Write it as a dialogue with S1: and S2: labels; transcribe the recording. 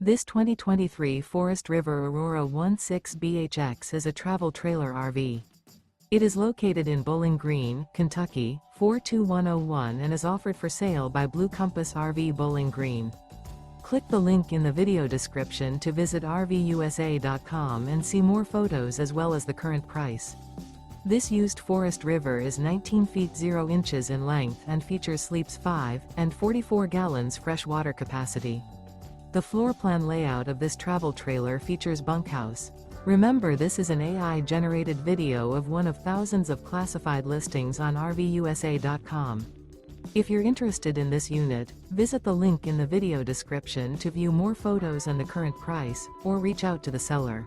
S1: This 2023 Forest River Aurora 16BHX is a travel trailer RV. It is located in Bowling Green, Kentucky, 42101 and is offered for sale by Blue Compass RV Bowling Green. Click the link in the video description to visit RVUSA.com and see more photos as well as the current price. This used Forest River is 19 feet 0 inches in length and features sleeps 5 and 44 gallons fresh water capacity. The floor plan layout of this travel trailer features bunkhouse. Remember, this is an AI-generated video of one of thousands of classified listings on RVUSA.com. If you're interested in this unit, visit the link in the video description to view more photos and the current price, or reach out to the seller.